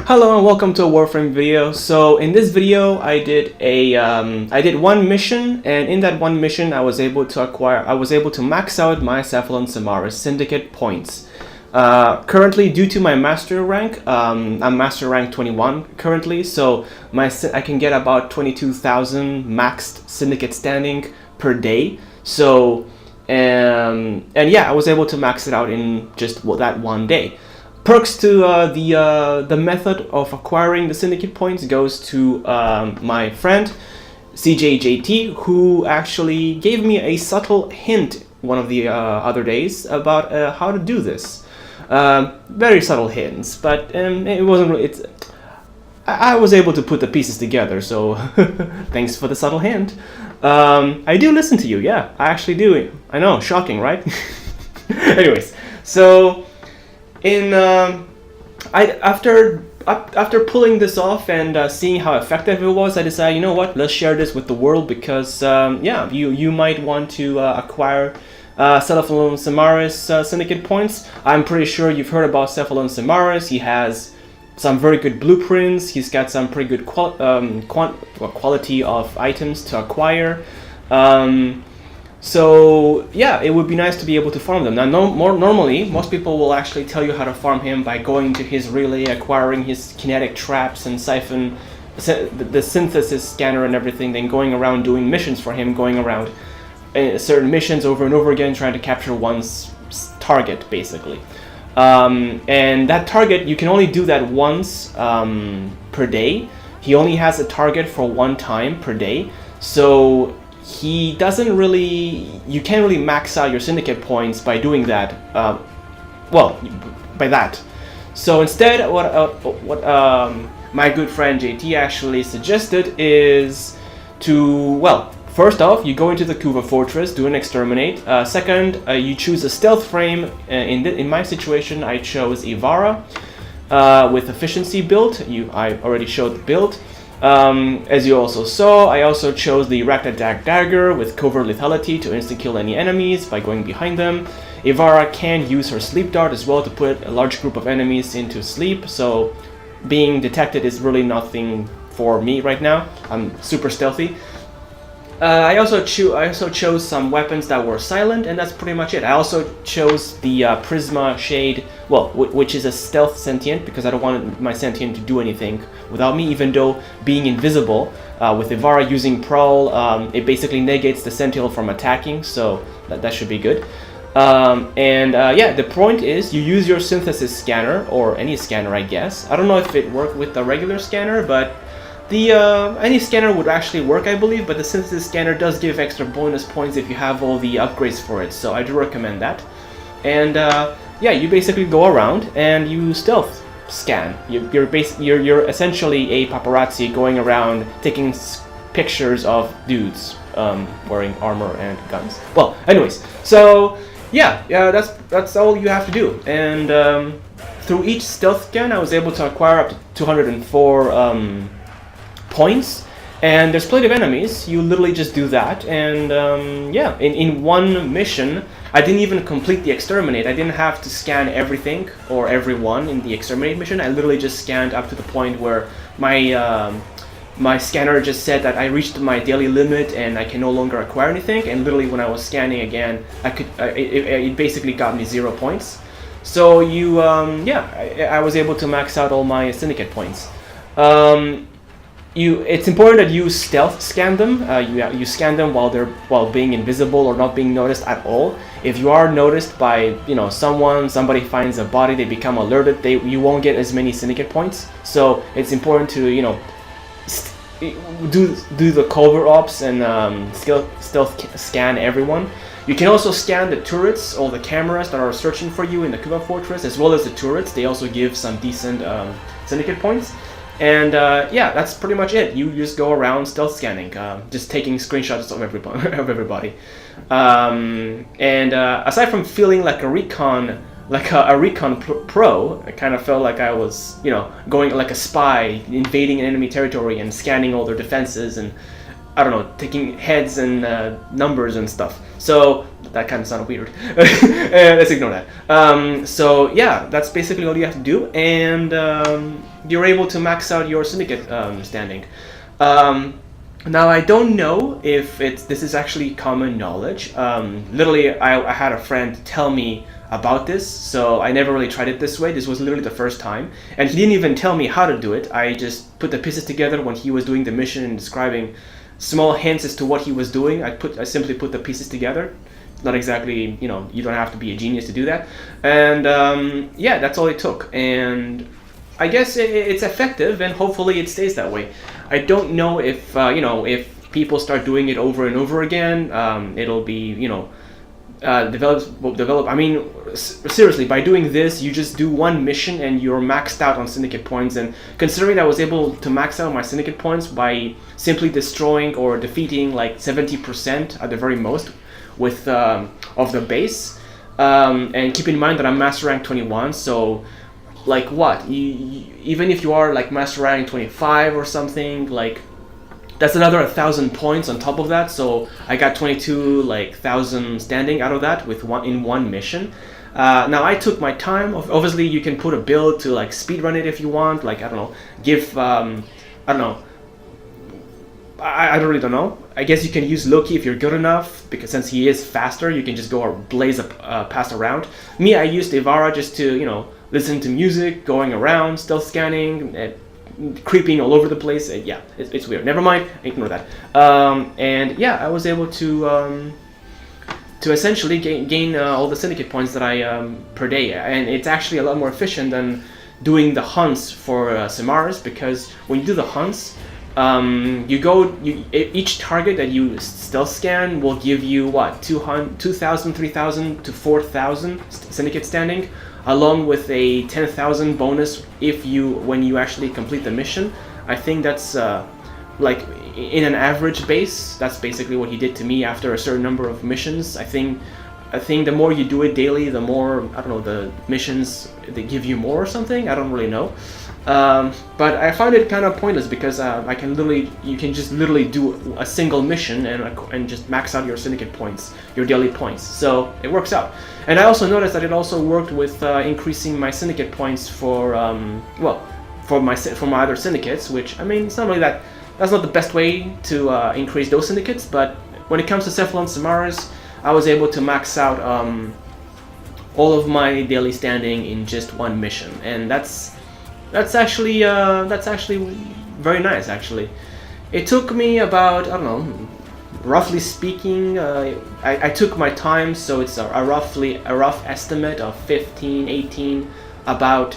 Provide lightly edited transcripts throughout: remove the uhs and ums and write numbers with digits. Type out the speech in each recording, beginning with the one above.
Hello and welcome to a Warframe video. So in this video I did one mission, and in that one mission I was able to max out my Cephalon Simaris syndicate points. Currently, due to my master rank, I'm master rank 21 currently, so I can get about 22,000 maxed syndicate standing per day. So and yeah, I was able to max it out in just that one day. Perks to the method of acquiring the syndicate points goes to my friend CJJT, who actually gave me a subtle hint one of the other days about how to do this. Very subtle hints, but it wasn't really, I was able to put the pieces together, so thanks for the subtle hint. I do listen to you, yeah, I actually do. I know, shocking, right? Anyways, so after pulling this off and seeing how effective it was, I decided, you know what, let's share this with the world, because yeah, you might want to acquire Cephalon Simaris syndicate points. I'm pretty sure you've heard about Cephalon Simaris. He has some very good blueprints. He's got some pretty good quality of items to acquire. So yeah, it would be nice to be able to farm them. Now, normally, most people will actually tell you how to farm him by going to his relay, acquiring his kinetic traps and siphon, the synthesis scanner and everything, then going around doing missions for him, going around certain missions over and over again, trying to capture one's target, basically. And that target, you can only do that once per day. He only has a target for one time per day, so he doesn't really, you can't really max out your syndicate points by doing that, well, by that. So instead, what my good friend JT actually suggested is to, well, first off, you go into the Kuva Fortress, do an exterminate. Second, you choose a stealth frame. In my situation, I chose Ivara with efficiency build. I already showed the build. As you also saw, I also chose the Raktadak Dagger with covert lethality to insta-kill any enemies by going behind them. Ivara can use her sleep dart as well to put a large group of enemies into sleep, so being detected is really nothing for me right now. I'm super stealthy. I also chose some weapons that were silent, and that's pretty much it. I also chose the Prisma Shade, well, which is a stealth sentient, because I don't want my sentient to do anything without me, even though being invisible, with Ivara using Prowl, it basically negates the Sentinel from attacking, so that should be good. Yeah, the point is, you use your synthesis scanner, or any scanner, I guess. I don't know if it worked with the regular scanner, but any scanner would actually work, I believe, but the synthesis scanner does give extra bonus points if you have all the upgrades for it, so I do recommend that. And yeah, you basically go around and you stealth scan. You're essentially a paparazzi going around taking pictures of dudes wearing armor and guns. Well, anyways, so yeah, that's all you have to do. And through each stealth scan, I was able to acquire up to 204 points, and there's plenty of enemies. You literally just do that, and yeah, in one mission, I didn't even complete the exterminate. I didn't have to scan everything or everyone in the exterminate mission. I literally just scanned up to the point where my scanner just said that I reached my daily limit and I can no longer acquire anything, and literally when I was scanning again, it basically got me 0 points. So yeah, I was able to max out all my syndicate points. It's important that you stealth scan them. You scan them while being invisible or not being noticed at all. If you are noticed by somebody finds a body, they become alerted. You won't get as many syndicate points. So it's important to do the cover ops and stealth scan everyone. You can also scan the turrets or the cameras that are searching for you in the Kuva Fortress, as well as the turrets. They also give some decent syndicate points. And yeah, that's pretty much it. You just go around stealth scanning, just taking screenshots of everybody. And aside from feeling like a recon pro, I kind of felt like I was, going like a spy, invading an enemy territory and scanning all their defenses and I don't know, taking heads and numbers and stuff. So that kind of sounded weird. Let's ignore that. So yeah, that's basically all you have to do, and you're able to max out your syndicate standing. Now I don't know if this is actually common knowledge. Literally, I had a friend tell me about this, so I never really tried it this way. This was literally the first time, and he didn't even tell me how to do it. I just put the pieces together when he was doing the mission and describing small hints as to what he was doing. I simply put the pieces together. Not exactly, you know, you don't have to be a genius to do that. And yeah, that's all it took. And I guess it's effective, and hopefully it stays that way. I don't know if you know, if people start doing it over and over again, it'll be, you know, develop. I mean, seriously, by doing this, you just do one mission and you're maxed out on syndicate points. And considering I was able to max out my syndicate points by simply destroying or defeating like 70% at the very most with of the base, and keep in mind that I'm master rank 21, so like what, even if you are like master rank 25 or something, like that's another 1,000 points on top of that. So I got 22,000 standing out of that with one mission. Now I took my time. Obviously you can put a build to like speedrun it if you want, like I don't know, give I don't know, I really don't know. I guess you can use Loki if you're good enough, because since he is faster, you can just go or blaze past around. Me, I used Ivara just to, you know, listen to music, going around, stealth scanning, creeping all over the place. Yeah, it's weird. Never mind, ignore that. And yeah, I was able to essentially gain all the syndicate points that I per day, and it's actually a lot more efficient than doing the hunts for Simaris, because when you do the hunts, each target that you stealth scan will give you what, 2,000, 3,000 to 4,000 syndicate standing, along with a 10,000 bonus when you actually complete the mission. I think that's like in an average base. That's basically what he did to me after a certain number of missions. I think the more you do it daily, the more, I don't know, the missions, they give you more or something. I don't really know. But I find it kind of pointless, because you can just literally do a single mission and just max out your syndicate points, your daily points. So it works out. And I also noticed that it also worked with increasing my syndicate points for for my other syndicates, which, I mean, it's not really that's not the best way to increase those syndicates. But when it comes to Cephalon Simaris, I was able to max out all of my daily standing in just one mission, and that's actually very nice. Actually, it took me about, I don't know, roughly speaking, I took my time, so it's a rough estimate of 15, 18 about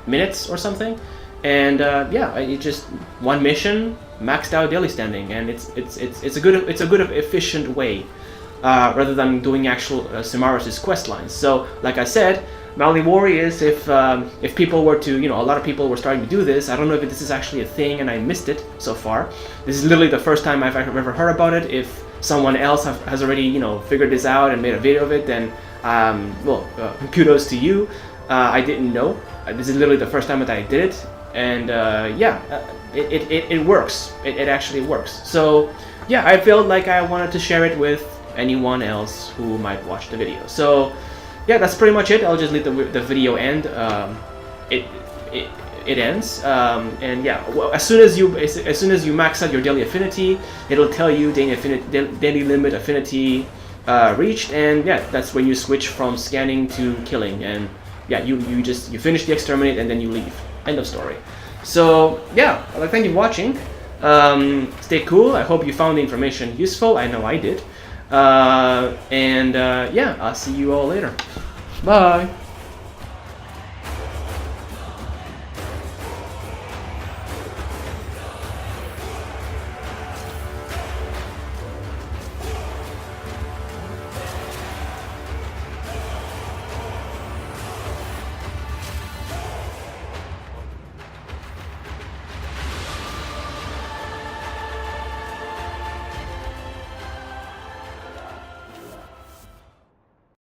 minutes or something. And yeah, it just one mission, maxed out daily standing, and it's a good efficient way, rather than doing actual Simaris' quest lines. So like I said, my only worry is if people were to, you know, a lot of people were starting to do this. I don't know if this is actually a thing and I missed it so far. This is literally the first time I've ever heard about it. If someone else has already, you know, figured this out and made a video of it, then kudos to you. I didn't know. This is literally the first time that I did it, and yeah, it works. It actually works. So yeah, I felt like I wanted to share it with anyone else who might watch the video. So yeah, that's pretty much it. I'll just let the video end. It ends, and yeah, well, as soon as you max out your daily affinity, it'll tell you daily limit affinity reached, and yeah, that's when you switch from scanning to killing, and yeah, you finish the exterminate and then you leave. End of story. So yeah, I'd like to thank you for watching. Stay cool. I hope you found the information useful. I know I did. And yeah, I'll see you all later. Bye.